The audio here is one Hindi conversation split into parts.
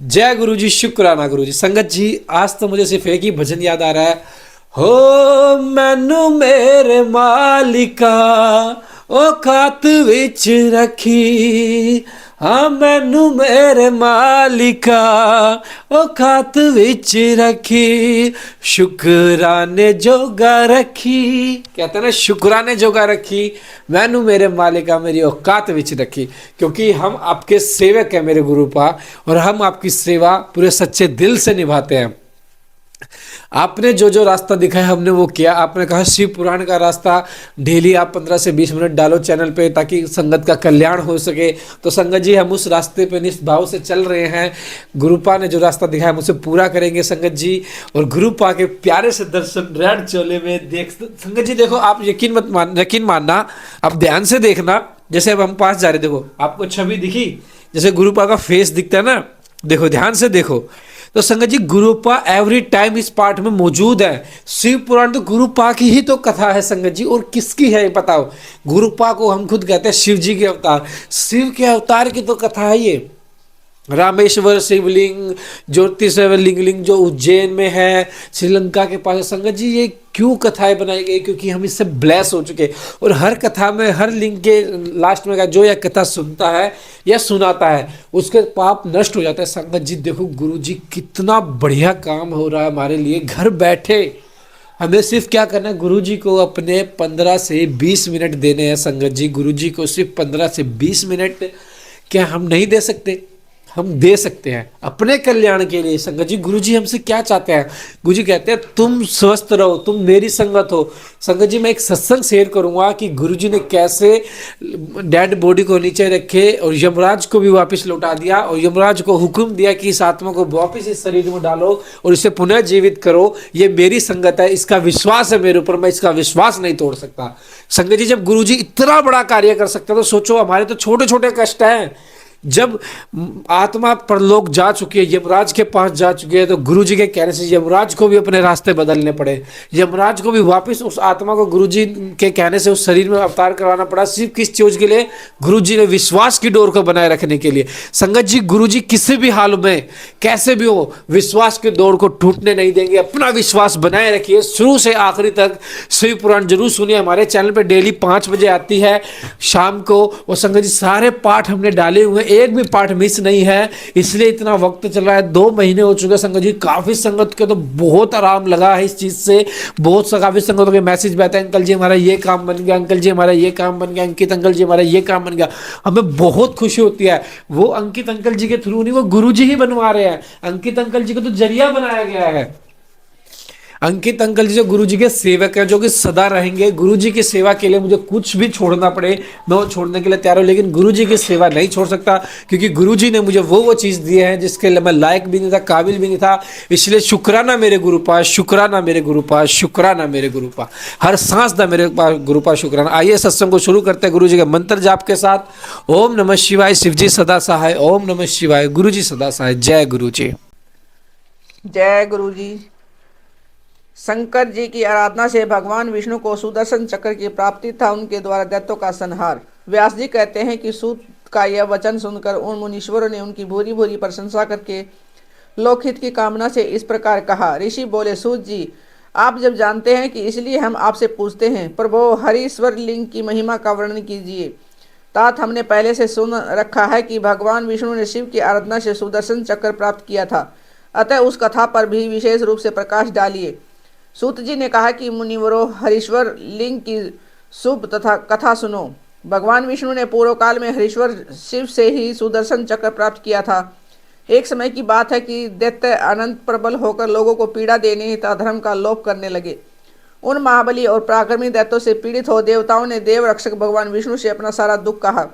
जय गुरु जी, शुक्राना गुरु जी। संगत जी, आज तो मुझे सिर्फ एक ही भजन याद आ रहा है। हो मैनू मेरे मालिका औकात विच रखी। हाँ मैनू मेरे मालिका औकात विच रखी। शुक्राने जोगा रखी। कहते हैं ना, शुक्राने जोगा रखी। मैनू मेरे मालिका मेरी औकात विच रखी। क्योंकि हम आपके सेवक हैं मेरे गुरु पा, और हम आपकी सेवा पूरे सच्चे दिल से निभाते हैं। आपने जो जो रास्ता दिखाया हमने वो किया। आपने कहा शिव पुराण का रास्ता डेली आप 15 से 20 मिनट डालो चैनल पे, ताकि संगत का कल्याण हो सके। तो संगत जी, हम उस रास्ते पे निष्भाव से चल रहे हैं। गुरुपा ने जो रास्ता दिखाया हम उसे पूरा करेंगे संगत जी। और गुरुपा के प्यारे से दर्शन रेड चोले में देख संगत जी। देखो, आप यकीन मानना, आप ध्यान से देखना। जैसे अब हम पास जा रहे, देखो आपको छवि दिखी, जैसे गुरुपा का फेस दिखता है ना। देखो, ध्यान से देखो। तो संगत जी, गुरुपा एवरी टाइम इस पार्ट में मौजूद है। शिव पुराण तो गुरुपा की ही तो कथा है संगत जी, और किसकी है ये बताओ। गुरुपा को हम खुद कहते हैं शिव जी के अवतार। शिव के अवतार की तो कथा है ये। रामेश्वर शिवलिंग, ज्योतिषवर लिंगलिंग जो उज्जैन में है, श्रीलंका के पास है। संगत जी, ये क्यों कथाएं बनाई गई? क्योंकि हम इससे ब्लेस हो चुके। और हर कथा में, हर लिंग के लास्ट में जो यह कथा सुनता है या सुनाता है, उसके पाप नष्ट हो जाता है। संगत जी देखो, गुरु जी कितना बढ़िया काम हो रहा है हमारे लिए घर बैठे। हमें सिर्फ क्या करना है, गुरु जी को अपने 15 से 20 मिनट देने हैं संगत जी। गुरु जी को सिर्फ 15 से 20 मिनट क्या हम नहीं दे सकते? हम दे सकते हैं अपने कल्याण के लिए संगत जी। गुरुजी हमसे क्या चाहते हैं? गुरुजी कहते हैं तुम स्वस्थ रहो, तुम मेरी संगत हो। संगत जी, मैं एक सत्संग शेयर करूंगा कि गुरुजी ने कैसे डेड बॉडी को नीचे रखे और यमराज को भी वापस लौटा दिया, और यमराज को हुक्म दिया कि इस आत्मा को वापस इस शरीर में डालो और इसे पुनः जीवित करो। ये मेरी संगत है, इसका विश्वास है मेरे ऊपर, मैं इसका विश्वास नहीं तोड़ सकता। संगत जी, जब गुरुजी इतना बड़ा कार्य कर सकते हैं तो सोचो हमारे तो छोटे छोटे कष्ट हैं। जब आत्मा परलोक जा चुकी है, यमराज के पास जा चुकी है, तो गुरु जी के कहने से यमराज को भी अपने रास्ते बदलने पड़े। यमराज को भी वापस उस आत्मा को गुरु जी के कहने से उस शरीर में अवतार करवाना पड़ा। सिर्फ किस चीज के लिए? गुरु जी ने विश्वास की डोर को बनाए रखने के लिए। संगत जी, गुरु जी किसी भी हाल में कैसे भी हो विश्वास की डोर को टूटने नहीं देंगे। अपना विश्वास बनाए रखिए शुरू से आखिरी तक। शिव पुराण जरूर सुनिए, हमारे चैनल पर डेली 5 बजे आती है शाम को। और संगत जी, सारे पाठ हमने डाले हुए, एक भी पाठ मिस नहीं है। इसलिए इतना वक्त चल रहा है, 2 महीने हो चुके संगत जी। काफी संगत के तो बहुत आराम लगा है इस चीज से। बहुत सा काफी संगतों के मैसेज भी आते हैं, अंकल जी हमारा ये काम बन गया, अंकल जी हमारा ये काम बन गया, अंकित अंकल जी हमारा ये काम बन गया। हमें बहुत खुशी होती है। वो अंकित अंकल जी के थ्रू नहीं, वो गुरु जी ही बनवा रहे हैं। अंकित अंकल जी को तो जरिया बनाया गया है। अंकित अंकल जी जो गुरु जी के सेवक हैं, जो कि सदा रहेंगे गुरु जी की सेवा के लिए। मुझे कुछ भी छोड़ना पड़े मैं वो छोड़ने के लिए तैयार हूं, लेकिन गुरु जी की सेवा नहीं छोड़ सकता। क्योंकि गुरु जी ने मुझे वो चीज दिए हैं जिसके लिए मैं लायक भी नहीं था, काबिल भी नहीं था। इसलिए शुक्राना मेरे गुरु पास, शुक्राना मेरे गुरु पास, शुक्राना मेरे गुरु पास। हर सांस दा मेरे पास गुरु पास शुक्राना। आइए सत्संग को शुरू करते हैं गुरु जी के मंत्र जाप के साथ। ओम नमः शिवाय। शिव जी सदा सहाय। ओम नमः शिवाय। गुरु जी सदा सहाय। जय गुरु जी। जय गुरु जी। शंकर जी की आराधना से भगवान विष्णु को सुदर्शन चक्र की प्राप्ति था, उनके द्वारा दैत्यों का संहार। व्यास जी कहते हैं कि सूत का यह वचन सुनकर उन मुनीश्वरों ने उनकी भूरी भूरी प्रशंसा करके लोकहित की कामना से इस प्रकार कहा। ऋषि बोले, सूत जी आप जब जानते हैं कि इसलिए हम आपसे पूछते हैं, प्रभो हरीश्वर लिंग की महिमा का वर्णन कीजिए। तात हमने पहले से सुन रखा है कि भगवान विष्णु ने शिव की आराधना से सुदर्शन चक्र प्राप्त किया था, अतः उस कथा पर भी विशेष रूप से प्रकाश डालिए। सूत जी ने कहा कि मुनिवरों, हरीश्वर लिंग की शुभ तथा कथा सुनो। भगवान विष्णु ने पूर्व काल में हरीश्वर शिव से ही सुदर्शन चक्र प्राप्त किया था। एक समय की बात है कि दैत्य अनंत प्रबल होकर लोगों को पीड़ा देने तथा धर्म का लोप करने लगे। उन महाबली और पराक्रमी दैत्यों से पीड़ित हो देवताओं ने देव रक्षक भगवान विष्णु से अपना सारा दुख कहा।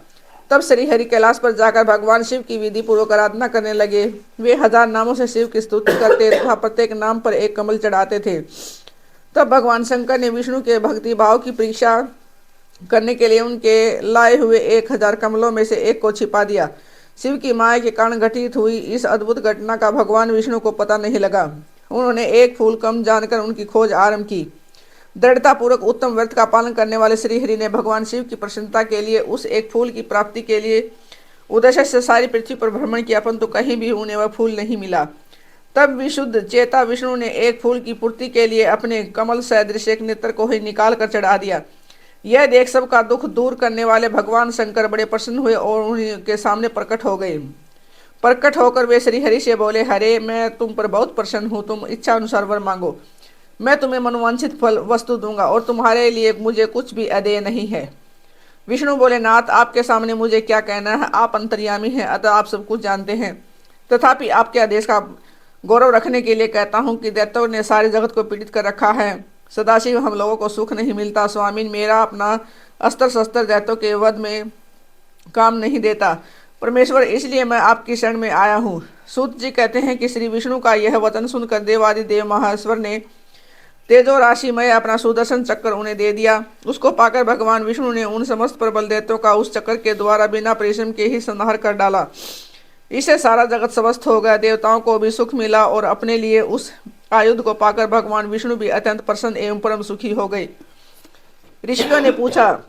तब श्री हरि कैलाश पर जाकर भगवान शिव की विधि पूर्वक आराधना करने लगे। वे 1000 नामों से शिव की स्तुति करते तथा प्रत्येक नाम पर एक कमल चढ़ाते थे। तब भगवान शंकर ने विष्णु के भक्ति भाव की परीक्षा करने के लिए उनके लाए हुए 1000 कमलों में से एक को छिपा दिया। शिव की माया के कारण घटित हुई इस अद्भुत घटना का भगवान विष्णु को पता नहीं लगा। उन्होंने एक फूल कम जानकर उनकी खोज आरंभ की। दृढ़तापूर्वक उत्तम व्रत का पालन करने वाले श्री हरि ने भगवान शिव की प्रसन्नता के लिए उस एक फूल की प्राप्ति के लिए उद्देश्य से सारी पृथ्वी पर भ्रमण किया, परंतु कहीं भी उन्हें वह फूल नहीं मिला। तब विशुद्ध चेता विष्णु ने एक फूल की पूर्ति के लिए अपने कमल सदृश एक नेत्र को ही निकाल कर चढ़ा दिया। यह देख सबका दुख दूर करने वाले भगवान शंकर बड़े प्रसन्न हुए और उनके सामने प्रकट हो गए। प्रकट होकर वे श्री हरि से बोले, हरे, मैं तुम पर बहुत प्रसन्न हूँ, तुम इच्छा अनुसार वर मांगो, मैं तुम्हें मनोवांछित फल वस्तु दूंगा और तुम्हारे लिए मुझे कुछ भी अदेय नहीं है। विष्णु बोले, नाथ, आपके सामने मुझे क्या कहना है, आप अंतर्यामी हैं, अतः आप सब कुछ जानते हैं। तथापि आपके आदेश का गौरव रखने के लिए कहता हूँ कि दैत्यों ने सारे जगत को पीड़ित कर रखा है, सदाशिव हम लोगों को सुख नहीं मिलता। स्वामी, मेरा अपना अस्त्र शस्त्र दैत्यों के वध में काम नहीं देता। परमेश्वर, इसलिए मैं आपकी शरण में आया हूँ। सूत जी कहते हैं कि श्री विष्णु का यह वचन सुनकर देवादि देव महेश्वर ने तेजो राशि में अपना सुदर्शन चक्र उन्हें दे दिया। उसको पाकर भगवान विष्णु ने उन समस्त प्रबल दैत्यों का उस चक्र के द्वारा बिना परिश्रम के ही संहार कर डाला। इससे सारा जगत स्वस्थ हो गया, देवताओं को भी सुख मिला और अपने लिए उस आयुध को पाकर भगवान विष्णु भी अत्यंत प्रसन्न एवं परम सुखी हो गए। ऋषियों ने पूछा,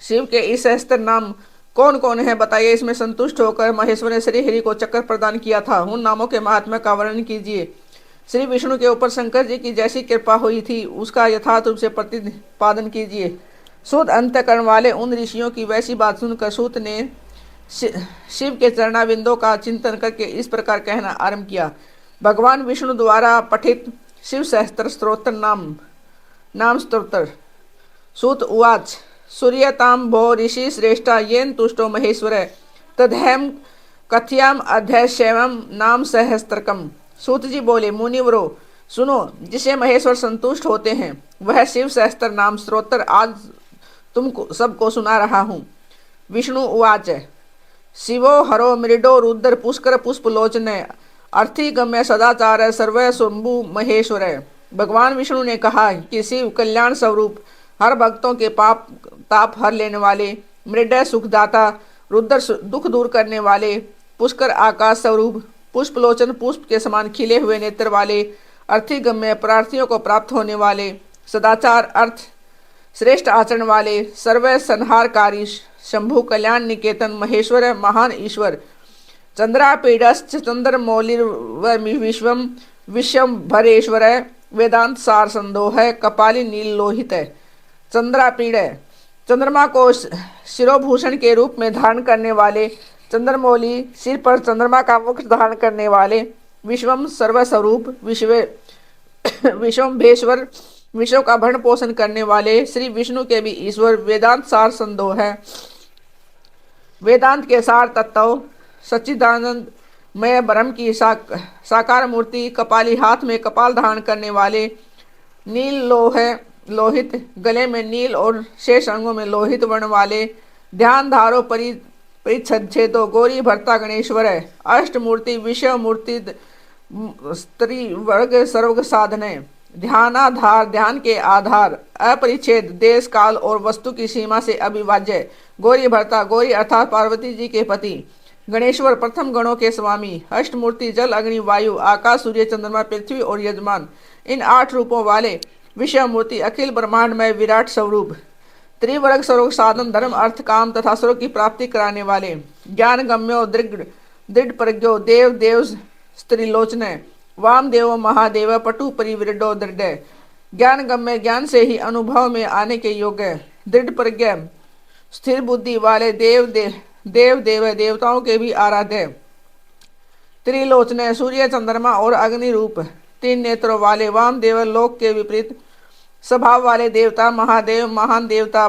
शिव के इस सहस्त्र नाम कौन कौन है, बताइए। इसमें संतुष्ट होकर महेश्वर ने श्री हरि को चक्र प्रदान किया था, उन नामों के महात्मा का वर्णन कीजिए। श्री विष्णु के ऊपर शंकर जी की जैसी कृपा हुई थी उसका यथार्थ रूप से प्रतिपादन कीजिए। शुद्ध अंतःकरण वाले उन ऋषियों की वैसी बात सुनकर सूत ने शिव के चरणाबिंदों का चिंतन करके इस प्रकार कहना आरंभ किया। भगवान विष्णु द्वारा पठित शिव सहस्त्र स्तोत्र नाम स्तोत्र। सूत उवाच, सूर्यताम भो ऋषि श्रेष्ठा येन तुष्टो महेश्वर तदहम कथ्याम अध्यक्षेवम नाम सहस्त्रकम। सूत जी बोले, मुनिवरो सुनो, जिसे महेश्वर संतुष्ट होते हैं वह शिव सहस्त्र नाम स्तोत्र आज तुमको सबको सुना रहा हूँ। विष्णु उवाच, शिवो हरो मृडो रुद्र पुष्कर पुष्पलोचन अर्थी गम्य सदाचार सर्व शंभु महेश्वर। भगवान विष्णु ने कहा कि शिव कल्याण स्वरूप, हर भक्तों के पाप ताप हर लेने वाले, मृडय सुखदाता, रुद्र दुख दूर करने वाले, पुष्कर आकाश स्वरूप, पुष्पलोचन पुष्प के समान खिले हुए नेत्र वाले, अर्थिगम्य प्रार्थियों को प्राप्त होने वाले, सदाचार अर्थ श्रेष्ठ आचरण वाले, सर्व संहारकारी, शंभु कल्याण निकेतन महेश्वर महान ईश्वर। चंद्रापीडश्च चंद्रमौलिर्विश्वम विश्वम भरेश्वर वेदांत सार संदोह कपाली नील लोहित। चंद्रापीड, चंद्रमा को शिरोभूषण के रूप में धारण करने वाले, चंद्रमौली सिर पर चंद्रमा का मुख धारण करने वाले, विश्वम सर्वस्वरूप, विश्वम्भेश्वर विश्व का भरण पोषण करने वाले, श्री विष्णु के भी ईश्वर, वेदांत सार संदोह है, वेदांत के सार तत्व, सच्चिदानंद मय ब्रह्म की साकार मूर्ति, कपाली हाथ में कपाल धारण करने वाले, नील लोहित गले में नील और शेष अंगों में लोहित वर्ण वाले, ध्यान धारो परिच्छेदो गौरी भरता गणेश्वर, अष्टमूर्ति विश्व मूर्ति स्त्री वर्ग सर्व साधने, ध्यानाधार ध्यान के आधार, अपरिच्छेद देश काल और वस्तु की सीमा से अविभाज्य, गौरी भरता गौरी अर्थात पार्वती जी के पति, गणेश्वर प्रथम गणों के स्वामी, अष्टमूर्ति जल अग्नि वायु आकाश सूर्य चंद्रमा पृथ्वी और यजमान, इन 8 रूपों वाले, विश्व मूर्ति अखिल ब्रह्मांड में विराट स्वरूप, त्रिवर्ग सर्व साधन धर्म अर्थ काम तथा सर्व की प्राप्ति कराने वाले, ज्ञान गम्यो दृढ़ प्रज्ञो देव देव स्त्रीलोचन, वामदेव महादेव पटु परिवृडो दृढ़, ज्ञान गम्य ज्ञान से ही अनुभव में आने के योग्य, दृढ़ प्रज्ञ स्थिर बुद्धि वाले, देव देवताओं के भी आराध्य, त्रिलोचन सूर्य चंद्रमा और अग्नि रूप, 3 नेत्रों वाले, वामदेव लोक के विपरीत स्वभाव वाले देवता, महादेव महान देवता,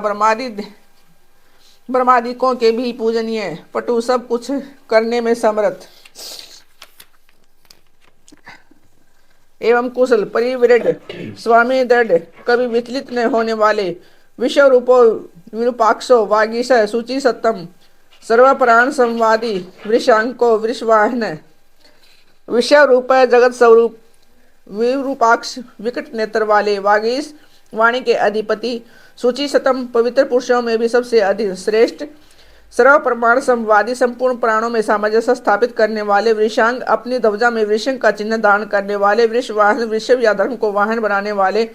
ब्रह्मादिकों के भी पूजनीय, पटु सब कुछ करने में समर्थ एवं कुशल, परिवृढ़ स्वामी दृढ़ कभी विचलित न होने वाले, विश्व रूपो विरूपाक्षो वागीश सूचि सत्तम, सर्व प्राण संवादी, वृषांको वृषवाहन, विश्व रूप जगत स्वरूप, विरूपाक्ष विकट नेत्र वाले, वागीश वाणी के अधिपति, सूचि सतम पवित्र पुरुषों में भी सबसे अधिक श्रेष्ठ, सर्व प्रमाण संवादी संपूर्ण प्राणों में सामंजस्य स्थापित करने वाले, वृषांग अपनी ध्वजा में वृषंग का चिन्ह धारण करने वाले, वृषवाहन वृषभ या धर्म को वाहन बनाने वाले,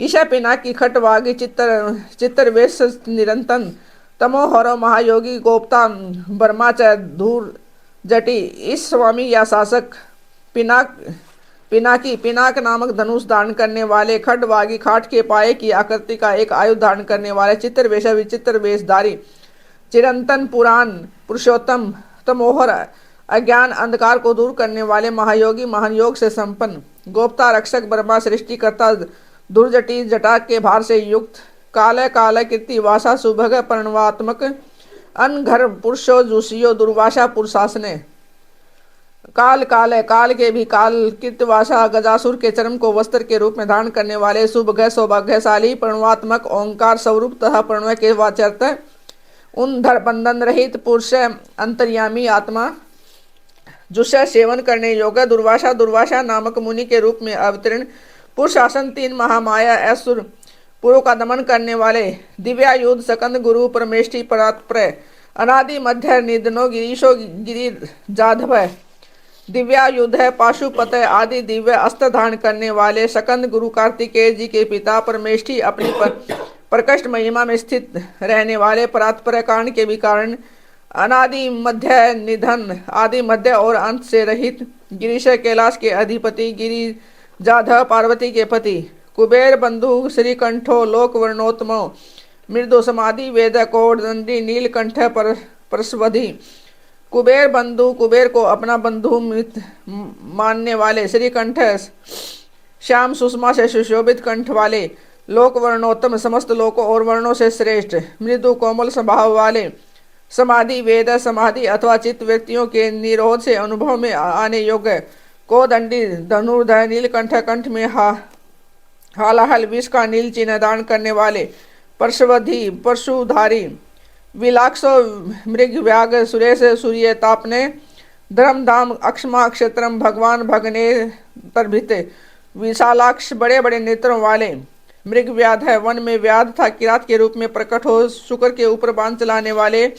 ईशा पिनाक की खट वागी चित्तर वेश निरंतन तमोहरो महायोगी गोप्ता बर्मा च धूर जटी। इस स्वामी या शासक पिनाक नामक धनुष धारण करने वाले, खड्डवागी खाट के पाए की आकृति का एक आयुध धारण करने वाले, चित्र वेश विचित्र वेशधारी, चिरंतन पुराण पुरुषोत्तम, तमोहर अज्ञान अंधकार को दूर करने वाले, महायोगी महान योग से संपन्न, गोप्ता रक्षक ब्रह्मा सृष्टिकर्ता, दुर्जटी जटा के भार से युक्त, काल काल कीर्ति वासा सुभग प्रणवात्मक, अनघर पुरुषो जूसियो दुर्वासा पुरुषासने, काल काल के भी काल कृतवासा, गजासुर के चर्म को वस्त्र के रूप में धारण करने वाले, सुभग सौभाग्यशाली, प्रणवात्मक, ओंकार स्वरूप तथा प्रणव के वाचर्त, उन धर बंधन रहित पुरुष, अंतर्यामी आत्मा, जुस्सा सेवन करने योग्य, दुर्वासा नामक मुनि के रूप में अवतीर्ण, पुरुषासन, तीन महामाया असुर पुरों का दमन करने वाले, दिव्यायुध सकंद गुरु परमेष्टि परात्पर, अनादि मध्य निधनो गिरीशो गिरी जाधव, दिव्यायुध है पाशुपत आदि दिव्य अस्त्र धारण करने वाले, सकंद गुरु कार्तिकेय जी के पिता, परमेष्टि अपनी प्रकृष्ट महिमा में स्थित रहने वाले, परात्पर कारण के भी कारण, अनादि मध्य निधन, आदि मध्य और अंत से रहित, गिरीश कैलाश के अधिपति, गिरी जाधव पार्वती के पति, कुबेर बंधु श्रीकंठो लोक वर्णोत्तमो, मृदु समाधि वेद कोड दंडी नीलकंठ परस्वधि, कुबेर बंधु कुबेर को अपना बंधु मित्र मानने वाले, श्रीकंठ श्याम सुषमा से सुशोभित कंठ वाले, लोक वर्णोत्तम समस्त लोकों और वर्णों से श्रेष्ठ, मृदु कोमल स्वभाव वाले, समाधि वेद समाधि अथवा चित्त व्यक्तियों के निरोध से अनुभव में आने योग्य, कोदंडी धनुर्धर, नीलकंठ कंठ में हालाहल विष का नील चिन्ह दान करने वाले, परशवधि परशुधारी, विलाक्षो मृग व्याग सुरेश सूर्य तापने, धर्मधाम अक्षमा क्षेत्रम भगवान भगने तरभित, विशालाक्ष बड़े बड़े नेत्रों वाले, मृग व्याध है वन में व्याध था किरात के रूप में प्रकट हो, शुक्र के ऊपर बाण चलाने वाले,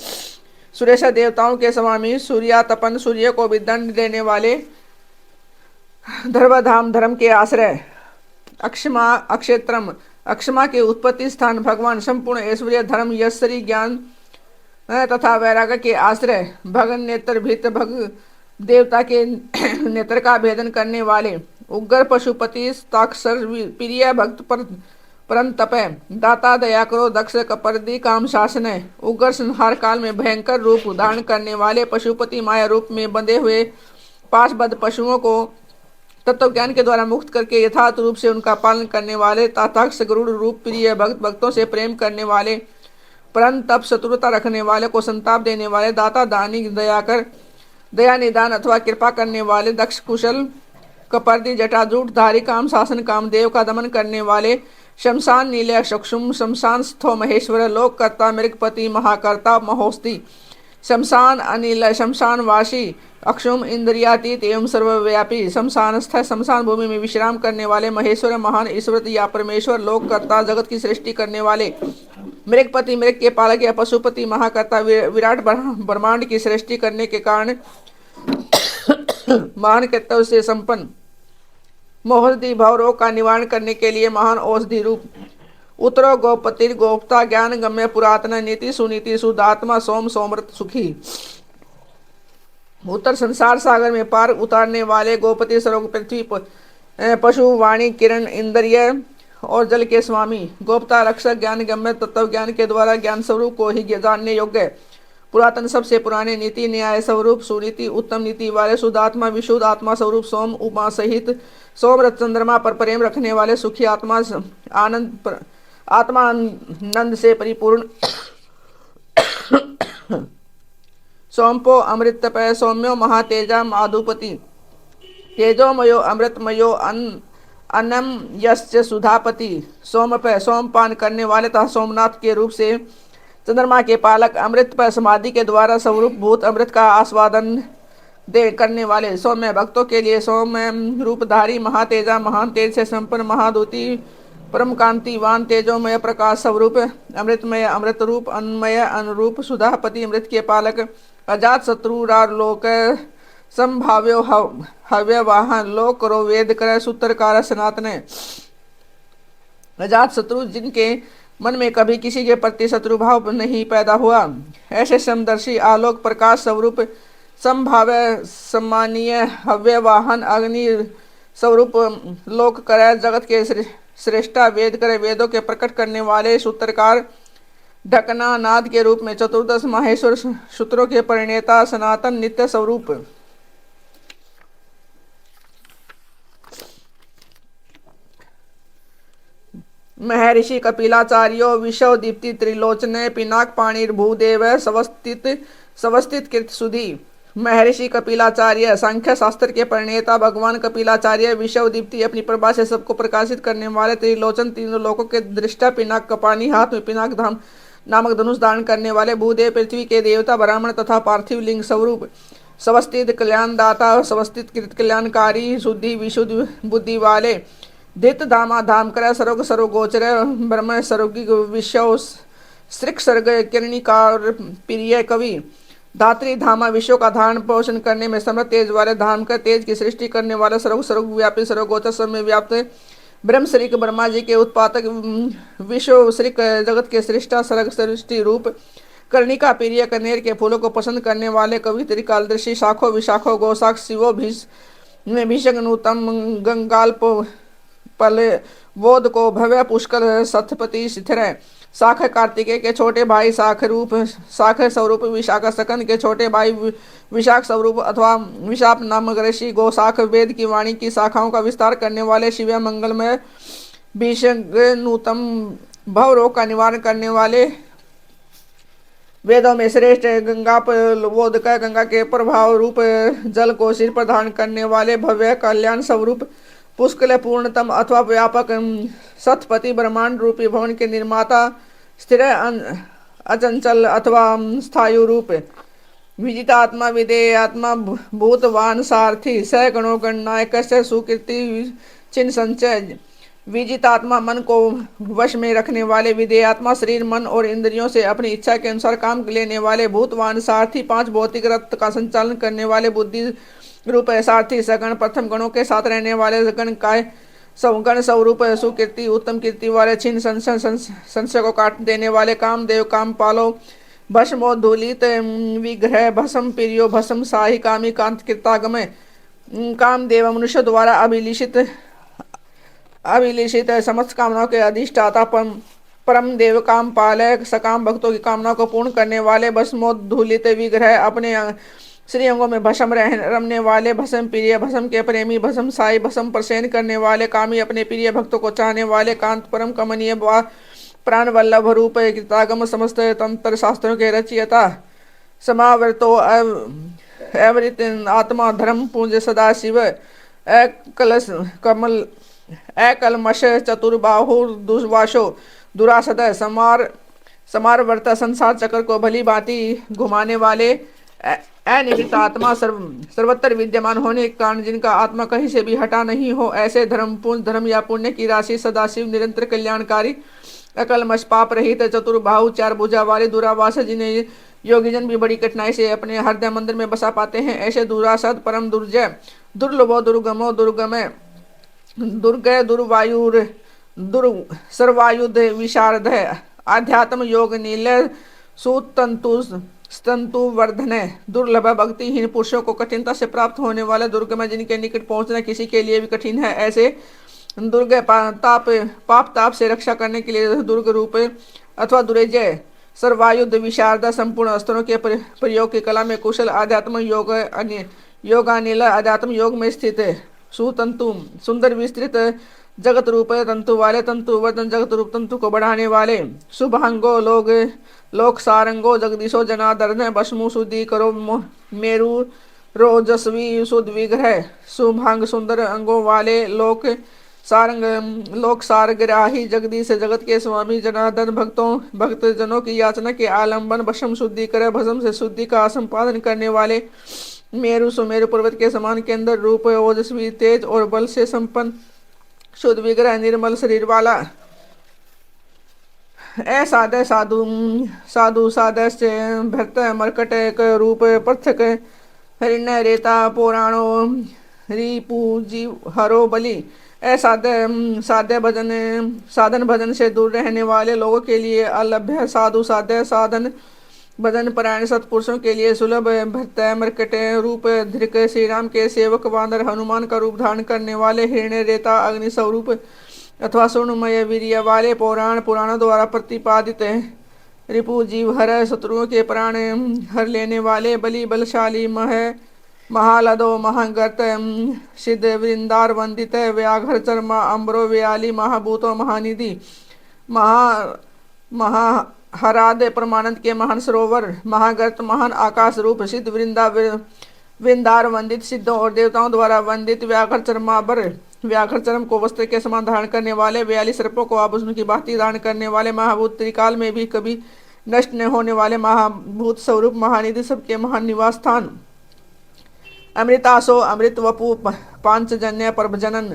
सुरेश देवताओं के स्वामी, सूर्यातपन सूर्य को भी दंड देने वाले, धर्मधाम धर्म के आश्रय, अक्षमा अक्षेत्रम अक्षमा के उत्पत्ति स्थान, भगवान संपूर्ण ऐश्वर्य धर्म यशरी ज्ञान तथा वैराग्य के आश्रय, भगन नेत्र भीत भग देवता के नेत्र का भेदन करने वाले, उग्र पशुपति ताक्षर प्रिय भक्त परम तपय, दाता दया करो दक्ष कपर्दी काम शासन, उग्र संहार काल में भयंकर रूप धारण करने वाले, पशुपति माया रूप में बंधे हुए पाशबद्ध पशुओं को तत्व ज्ञान के द्वारा मुक्त करके यथार्थ रूप से उनका पालन करने वाले, ताताक्ष गरुड़ रूप प्रिय भक्त भक्तों से प्रेम करने वाले, परम तप शत्रुता रखने वाले को संताप देने वाले, दाता दानी दयाकर दया निदान अथवा कृपा करने वाले, दक्ष कुशल कपर्दी जटाजूट धारी काम शासन कामदेव का दमन करने वाले, शमशान नीले चक्षुम शमशान स्थो महेश्वर लोककर्ता मृगपति महाकर्ता महोस्ति, शमशान अनिल शमशान वासी अक्षुम इंद्रियातीत एवं सर्वव्यापी, शमशानस्थ शमशान भूमि में विश्राम करने वाले, महेश्वर महान ईश्वर या परमेश्वर लोककर्ता जगत की सृष्टि करने वाले, मृगपति मृग के पालक या पशुपति महाकर्ता विराट ब्रह्मांड की सृष्टि करने के कारण महान कर्तव्य से संपन्न, मोहदी भव रोग का निवारण करने के लिए महान औषधि रूप, उत्तरो गोपति गोप्ता ज्ञान गम्य पुरातन नीति सुनीति शुद्धात्मा सोम सोमृत सुखी, उत्तर संसार सागर में पार उतारने वाले गोपति सरोग पृथ्वी पशु वाणी किरण इंद्रिय और जल के स्वामी, गोप्ता रक्षक ज्ञान गम्य तत्व ज्ञान के द्वारा ज्ञान स्वरूप को ही जानने योग्य, पुरातन सबसे पुराने नीति न्याय स्वरूप सुनीति उत्तम नीति वाले, शुद्धात्मा विशुद्ध आत्मा स्वरूप सोम उमा सहित सोमरथ चंद्रमा पर प्रेम रखने वाले, सुखी आत्मा आनंद आत्मानंद से परिपूर्ण, सोमपो अमृतपय सौम्यो महातेजा माधुपति, तेजोमयो अमृतमयो अन्नम यश्च सुधापति, सोमपय सोमपान करने वाले तथा सोमनाथ के रूप से चंद्रमा के पालक, अमृत पर समाधि के द्वारा स्वरूप भूत अमृत का आस्वादन दे करने वाले, सौम्य भक्तों के लिए सौम्य रूपधारी महातेजा महान तेज से संपन्न महादूती परम कांतिवान तेजोमय प्रकाश स्वरूप, अमृतमय अमृत रूप अन्मय अनुरूप सुधापति, अमृत के पालक, अजात शत्रु लोक संभाव्यो हव्य वाहन लोक वेद कर सूत्रकार सनातन, अजात शत्रु जिनके मन में कभी किसी के प्रति शत्रुभाव नहीं पैदा हुआ। ऐसे समदर्शी आलोक प्रकाश स्वरूप संभाव्य सम्मानीय हव्य वाहन अग्नि स्वरूप लोक करे जगत के श्रेष्ठा वेद करे वेदों के प्रकट करने वाले सूत्रकार ढकना नाद के रूप में चतुर्दश माहेश्वर सूत्रों के परिणेता सनातन नित्य स्वरूप महर्षि कपिलाचार्यो विश्व दीप्ति त्रिलोचने पिनाक पाणिर भूदेव सवस्थित कृत सुधी। महर्षि कपिलाचार्य सांख्य शास्त्र के प्रणेता भगवान कपिलाचार्य विश्व दीप्ति अपनी प्रभा से सबको प्रकाशित करने वाले त्रिलोचन तीनों लोकों के दृष्टा पिनाक कपानी हाथ में पिनाक धाम नामक धनुष धारण करने वाले भूदेव पृथ्वी के देवता ब्राह्मण तथा पार्थिव लिंग स्वरूप सवस्थित कल्याणदाता सवस्थित कृत कल्याणकारी शुद्धि विशुद्ध बुद्धि वाले दित धामा धाम कर सरोग सरोगोचर ब्रह्म सरोगिक विश्व श्रिक सर्ग किरणिकार प्रिय कवि धात्री धामा विश्व का धारण पोषण करने में समर्थ तेज वाले धाम कर तेज की सृष्टि करने वाला सरोग सरोग व्यापी सरोगोचर सब में व्याप्त ब्रह्म श्रीक ब्रह्मा जी के उत्पादक विश्व श्रीक जगत के सृष्टा सरग सृष्टि रूप कर्णिका प्रिय कनेर के फूलों को पसंद करने वाले कवि त्रिकालदर्शी शाखो विशाखो गोसाख शिवो भीषण नूतम गंगाल्प पल बोध को भव्य पुष्कर सतपति शिथिर शाख कार्तिकेय के छोटे भाई शाख स्वरूप विशाख सकंद के छोटे भाई विशाख स्वरूप अथवा विशाप नामक ऋषि गोशाख वेद की वाणी की शाखाओं का विस्तार करने वाले शिव मंगलमय भीषण नूतम भव रोग का निवारण करने वाले वेदों में श्रेष्ठ गंगा बोधक गंगा के प्रभाव रूप जल को सिर पर धारण करने वाले भव्य कल्याण स्वरूप पुष्कल पूर्णतम अथवा व्यापक सतपति ब्रह्मांड रूपी भवन के निर्माता स्थिर अचंचल अथवा स्थायु रूप विजितात्मा विधेयात्मा भूतवान सारथी सगणो गणनायक सुकृति चिन्ह संचय विजितात्मा मन को वश में रखने वाले विधेयात्मा शरीर मन और इंद्रियों से अपनी इच्छा के अनुसार काम लेने वाले भूतवान सारथी पांच भौतिक रथ का संचालन करने वाले बुद्धि रूप सारथी सगण प्रथम गणों के साथ रहने वाले गण काय सवगण स्वरूप सुकीर्ति उत्तम कीर्ति वाले छिन्न संशय को काट देने वाले कामदेव काम पालो भस्मोद्धूलित विग्रह भस्म प्रियो भस्म साही कामी कांत कृतागम कामदेव मनुष्य द्वारा अभिलिषित समस्त कामनाओं के अधिष्ठाता परम देव काम पालय सकाम भक्तों की कामनाओं को पूर्ण करने वाले भस्मोद्धूलित विग्रह अपने श्री अंगों में भस्म रमने वाले भस्म प्रिय भस्म के प्रेमी भस्म साई भस्म प्रसन्न करने वाले कामी अपने प्रिय भक्तों को चाहने वाले कांत परम कमनीय प्राण वल्लभ रूप कृतागम समस्त तंत्र शास्त्रों के रचयिता समावर्तो अवृत आत्मा धर्म पुंज सदा शिव अकलमश चतुर्बाहु दुर्वाशो दुरासद समारवर्त संसार चक्र को भली भांति घुमाने वाले अनिहित आत्मा सर्वत्र विद्यमान होने के कारण जिनका आत्मा कहीं से भी हटा नहीं हो ऐसे धर्म या पुण्य की राशि सदाशिव निरंतर कल्याणकारी अकलमश पाप रहित चतुर्बाहु चार भुजा वाले दुरावास जिन्हें योगीजन भी बड़ी कठिनाई से अपने हृदय मंदिर में बसा पाते हैं ऐसे दुरासद परम दुर्जय दुर्लभो दुर्गमो दुर्गमय दुर्गय दुर्वायुर सर्वायुध विशारद आध्यात्म योग नील सुतंतु स्तंतु वर्धन दुर्लभ भक्तिहीन पुरुषों को कठिनता से प्राप्त होने वाले दुर्ग में जिनके निकट पहुंचना किसी के लिए भी कठिन है ऐसे दुर्ग पाप ताप से रक्षा करने के लिए दुर्ग रूप अथवा दुर्जय सर्वायुध विशारदा संपूर्ण अस्त्रों के प्रयोग की कला में कुशल आध्यात्म योगानिल आध्यात्म योग में स्थित सुतंतु सुंदर विस्तृत जगत रूप तंतु वाले तंतु वर्धन जगत रूप तंतु को बढ़ाने वाले शुभांगो लोक सारंगो जगदीशो जनार्दन भस्मु शुद्धि करो मेरु रोजस्वी शुद्ध विग्रह शुभांग सुंदर अंगों वाले लोक सारग्राही जगदीश जगत के स्वामी जनार्दन भक्त जनों की याचना के आलंबन भस्म शुद्धि कर भस्म से शुद्धि का संपादन करने वाले मेरु सुमेरु पर्वत के समान के अंदर रूप ओजस्वी तेज और बल से संपन्न शुद्ध विग्रह निर्मल शरीर वाला साधु साधु साधस्य भरत मरकट रूप पृथक हरिण्य रेता पुराणो रिपु जीव हरो बलि। साधन भजन से दूर रहने वाले लोगों के लिए अलभ्य, साधु साध्य साधन भजन परायण सत्पुरुषों के लिए सुलभ, भृत्य मृकट रूप धृक, श्री राम के सेवक वानर, हनुमान का रूप धारण करने वाले, हिरण्य रेता अग्नि स्वरूप अथवा स्वर्णमय वीर्य वाले, पुराणों द्वारा प्रतिपादित रिपु जीव हर, शत्रुओं के प्राण हर लेने वाले, बलि बलशाली, महालदो महागत, सिद्ध वृंदार वंदित, व्याघ्र चर्मा अम्बरो व्याली, महाभूतो महानिधि, महाहराद परमानंद के महान सरोवर, महागर्त महान आकाश रूप, सिद्ध वृंदार वंदित, सिद्धों और देवताओं द्वारा वंदित, व्याघ्र चर्माबर, व्याघ्र चर्म को वस्त्र के समान धारण करने वाले, 42 सर्पों को आभूषण की भांति धारण करने वाले, महाभूत, त्रिकाल में भी कभी नष्ट न होने वाले, महाभूत स्वरूप, महानिधि, सबके महान निवास स्थान, अमृतासो अमृत वपु, पांचजन्य प्रभजनन,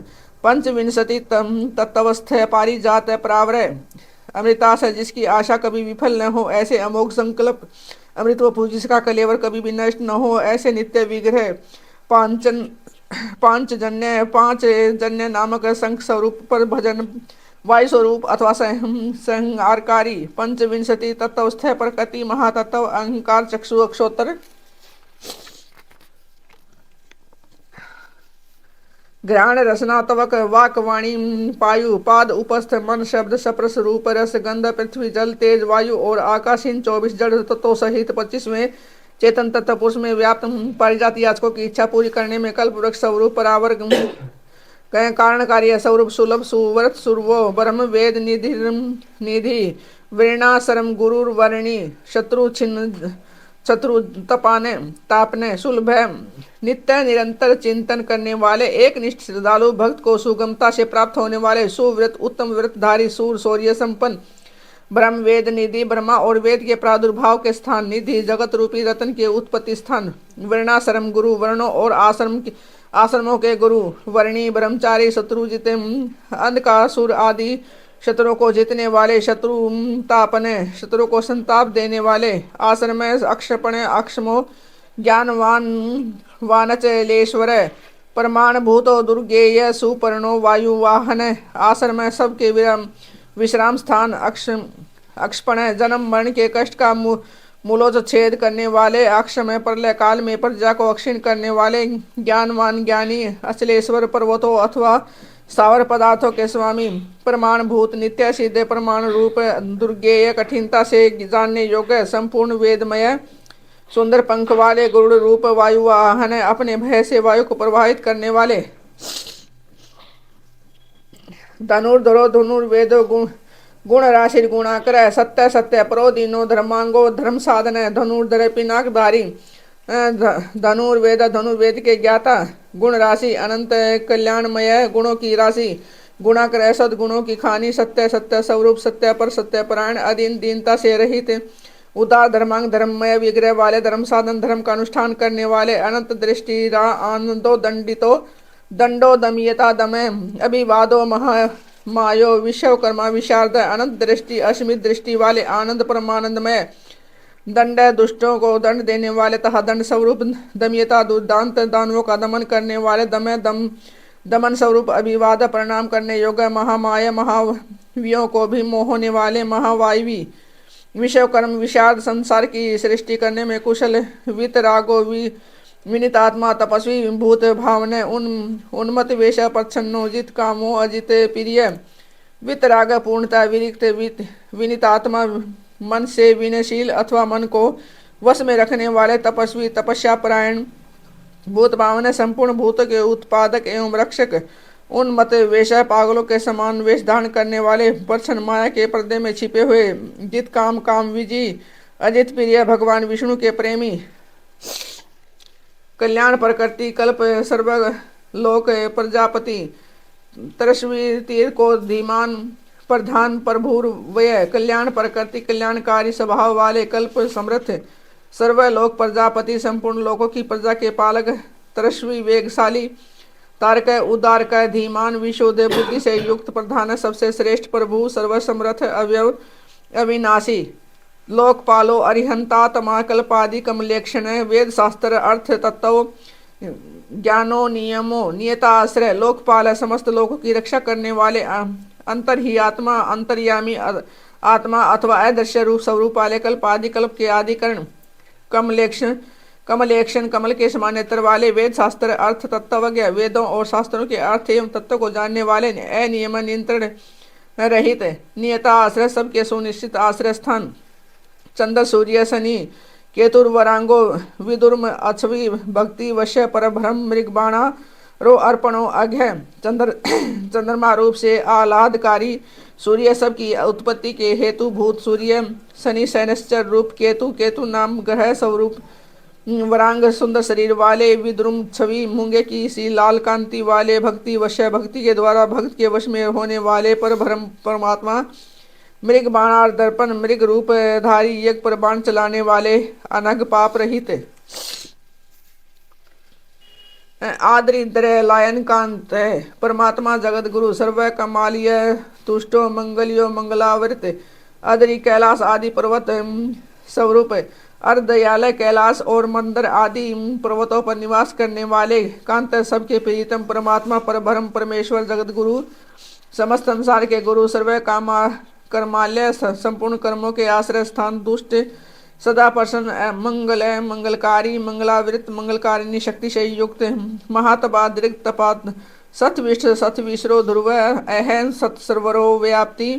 पंचविंशति तत्वस्थ, पारिजात प्रावरय, अमृतास जिसकी आशा कभी विफल न हो, ऐसे अमोघ संकल्प, अमृत वपु जिसका कलेवर कभी भी नष्ट न हो, ऐसे नित्य विग्रह, पांचजन्य नामक शंख स्वरूप पर भजन, वायु स्वरूप अथवा संहारकारी, पंचविंशति तत्वस्थ, प्रकृति, महातत्व, अहंकार, चक्षु, अक्षोत्तर, घ्राण, रसना, तवक, वाक, वाणी, पायु, पाद, उपस्थ, मन, शब्द, सप्रस, रूप, रस, गंध, पृथ्वी, जल, तेज, वायु और आकाश, इन 24 जड़ तत्वों सहित 25वें चेतन तत्व पुरुष में व्याप्त पारिजात याचकों की इच्छा पूरी करने में कल्प वृक्ष स्वरूप, परावर कारण कार्य स्वरूप, सुलभ, सुव्रत, सुरवो, ब्रह्म, वेद, निधि, वृणाश्रम, गुरुर, वर्णी, शत्रु तपाने, तापने, सुलभ, नित्य निरंतर चिंतन करने वाले, एक निष्ठ श्रद्धालु भक्त को सुगमता से प्राप्त होने वाले, सुव्रत, उत्तम व्रतधारी, सूर, शौर्य संपन्न, ब्रह्म, वेद, निधि, ब्रह्मा और वेद के प्रादुर्भाव के स्थान, निधि, जगत रूपी रतन के उत्पत्ति स्थान, वर्णाश्रम, गुरु, वर्णों और आश्रमों के गुरु, वर्णी, ब्रह्मचारी, शत्रुजित, अंधकासुर आदि शत्रुओं को जीतने वाले, शत्रु तापने, शत्रु को संताप देने वाले, आश्रम, अक्षपणे, अक्षमो, ज्ञानवान, वानचलेश्वर, परमाण भूतो, दुर्गेय, सुपर्णो, वायु वाहन, आश्रम, सबके विश्राम स्थान, अक्षपण, जन्म मरण के कष्ट का मूलोच छेद करने वाले, अक्षम, प्रलय काल में प्रजा को अक्षीण करने वाले, ज्ञानवान, ज्ञानी, अचलेश्वर, पर्वतों अथवा सावर पदार्थों के स्वामी, प्रमाण भूत, नित्य सिद्ध, प्रमाण रूप, दुर्गेय, कठिनता से जानने योग्य, संपूर्ण वेदमय, सुंदर पंख वाले, गरुड़ रूप, वायु वाहन, अपने भय से वायु को प्रवाहित करने वाले, धनुर्धरो, धनुर्वेदो, गुण राशि गुणाकर, सत्य सत्य, प्रोदीनो, धर्मांगो, धर्म साधन, धनुर्धर, पिनाकधारी, धनुर्वेद के ज्ञाता, गुण राशि, अनंत कल्याणमय, गुणों की राशि, गुणाकर, सद्गुणों की खानी, सत्य सत्य स्वरूप, सत्य पर सत्य परायण, अधीन दीनता से रहित, उदार, धर्मांग, धर्ममय विग्रह वाले, धर्म साधन, धर्म का अनुष्ठान करने वाले, अनंत दृष्टि, आनंदो, दंडितो, दंडो, दमयता, दमय, अभिवादो, मायो, विश्वकर्मा, विशारद, अनंत दृष्टि, असीमित दृष्टि वाले, आनंद, परमानंदमय, दंड, दुष्टों को दंड देने वाले तथा दंड स्वरूप, दमयता, दुर्दांत, दानवों का दमन करने वाले, दमन स्वरूप, अभिवाद, प्रणाम करने योग्य, महामाया, महावियों को भी मोहने वाले, महावायवी, विश्वकर्म, विशारद, संसार की सृष्टि करने में कुशल, वितरागो, विनित आत्मा, तपस्वी, भूत भावने, उन्मत वेश, प्रच्छन्नो, जित कामो, अजित प्रिय, वितराग, पूर्णता, विरिक्त, विनित आत्मा, मन से विनयशील अथवा मन को वश में रखने वाले, तपस्वी, तपस्या परायण, भूत भावने, संपूर्ण भूत के उत्पादक एवं रक्षक, उन्मत वेश, पागलों के समान वेश धारण करने वाले, प्रच्छन्न, माया के पर्दे में छिपे हुए, जित काम, काम विजयी, अजित प्रिय, भगवान विष्णु के प्रेमी, कल्याण प्रकृति, कल्प, सर्वलोक प्रजापति, तरस्वी, तीर को धीमान, प्रधान, प्रभुर, व्यय, कल्याण प्रकृति, कल्याणकारी स्वभाव वाले, कल्प समृद्ध, सर्वलोक प्रजापति, संपूर्ण लोकों की प्रजा के पालक, तरस्वी, वेगशाली, तारक, उदारक, धीमान, विशुद्ध बुद्धि से युक्त, प्रधान, सबसे श्रेष्ठ, प्रभु, सर्वसमर्थ, अव्यव, अविनाशी, लोकपालो, अरिहंतात्मा, कल्पादि, कमलेक्षण, वेद शास्त्र, अर्थ तत्व, ज्ञानो नियमो नियता आश्रय लोकपाल है, समस्त लोगों की रक्षा करने वाले अंतर ही आत्मा अंतर्यामी आत्मा अथवा अदृश्य रूप स्वरूप वाले कल्प आदि कल्प के आदिकरण कमलेक्षण कमल के समान नेत्र वाले वेद शास्त्र अर्थ तत्वज्ञ वेदों और शास्त्रों के अर्थ एवं तत्व को जानने वाले अनियम नियंत्रण रहित नियता आश्रय सबके सुनिश्चित आश्रय स्थान चंद्र सूर्य शनि केतुर्वरांगो विदुर्म अछवी भक्ति वश्य परभ्रम मृगबाणा रो अर्पणो अघ्य चंद्रमा रूप से आह्लादकारी सूर्य सब की उत्पत्ति के हेतु भूत सूर्य शनि शैनश्चर रूप केतु केतु नाम ग्रह स्वरूप वरांग सुंदर शरीर वाले विद्रुम छवि मूंगे की सी लाल कांति वाले भक्ति वश्य भक्ति के द्वारा भक्त के वश में होने वाले परब्रह्म परमात्मा मृग बाणार दर्पण मृग रूप धारी यज्ञ पर बाण चलाने वाले अनग पाप रहित आदरिद्र लायन कांत है परमात्मा जगत गुरु सर्व कमालिय तुष्टो मंगलियो मंगलावृत अदरि कैलाश आदि पर्वत स्वरूप अर्धदयालय कैलाश और मंदिर आदि पर्वतों पर निवास करने वाले कांत सबके प्रीतम परमात्मा परब्रह्म परमेश्वर जगत गुरु समस्त संसार के गुरु सर्व कामा कर्मालय संपूर्ण कर्मों के आश्रय स्थान दुष्ट सदा प्रसन्न मंगल मंगलकारी मंगलावृत मंगलकारिणी शक्ति से युक्त महातपा दृक् तपा सतविष्ट सतविश्रो ध्रुव अहन सत्सर्वरो व्याप्ति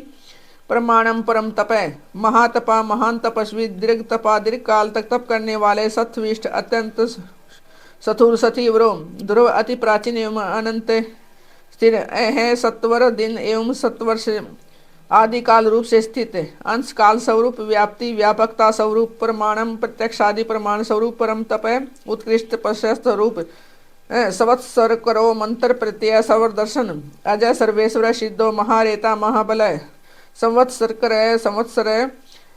प्रमाणम परम तप महातपा महान तपस्वी दीर्घ तपा दीर्घ काल तक तप करने वाले सत्विष्ट अत्यंत सथुर सतीव्रो ध्रुव अति प्राचीन एवं अनंत स्थिर है सत्वर दिन एवं सत्वर्ष आदि काल रूप से स्थित अंश काल स्वरूप व्याप्ति व्यापकता स्वरूप प्रमाणम प्रत्यक्ष आदि प्रमाण स्वरूप परम तप उत्कृष्ट प्रशस्त रूप संवत्सर करो मंत्र प्रत्यय सवर दर्शन अजय सर्वेश्वर सिद्धो महारेता महाबलय संवत्सर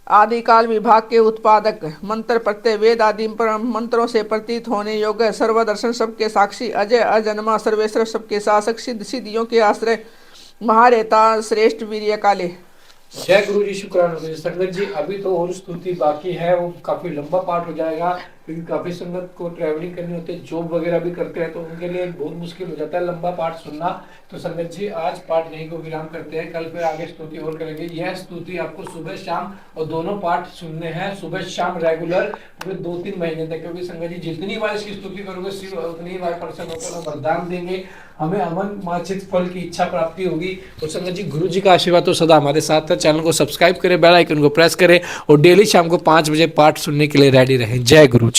आदि काल विभाग के उत्पादक मंत्र प्रत्यय वेद आदि मंत्रों से प्रतीत होने योग्य सर्वदर्शन सबके साक्षी अजय अजन्मा सर्वेश्वर सबके शासक सिद्ध सिद्धियों के आश्रय महारेता श्रेष्ठ वीर्य काले। जय गुरु जी शुक्राना गुरु जी। संगत जी अभी तो और स्तुति बाकी है, वो काफी लंबा पार्ट हो जाएगा क्योंकि काफी संगत को ट्रैवलिंग करनी होती है, जॉब वगैरह भी करते हैं तो उनके लिए बहुत मुश्किल हो जाता है लंबा पार्ट सुनना। तो संगत जी आज पार्ट यहीं को विराम करते हैं, कल फिर आगे स्तुति और करेंगे। यह स्तुति आपको सुबह शाम और दोनों पार्ट सुनने हैं, सुबह शाम रेगुलर पूरे 2-3 महीने तक, क्योंकि संगत जी जितनी बार इसकी स्तुति करोगे सिर्फ उतनी बार पर्सन होकर वरदान देंगे, हमें अमन वांछित फल की इच्छा प्राप्ति होगी। तो संगत जी गुरु जी का आशीर्वाद तो सदा हमारे साथ है। चैनल को सब्सक्राइब करें, बेल आइकन को प्रेस करें और डेली शाम को 5 बजे पाठ सुनने के लिए रेडी रहें। जय गुरु जी।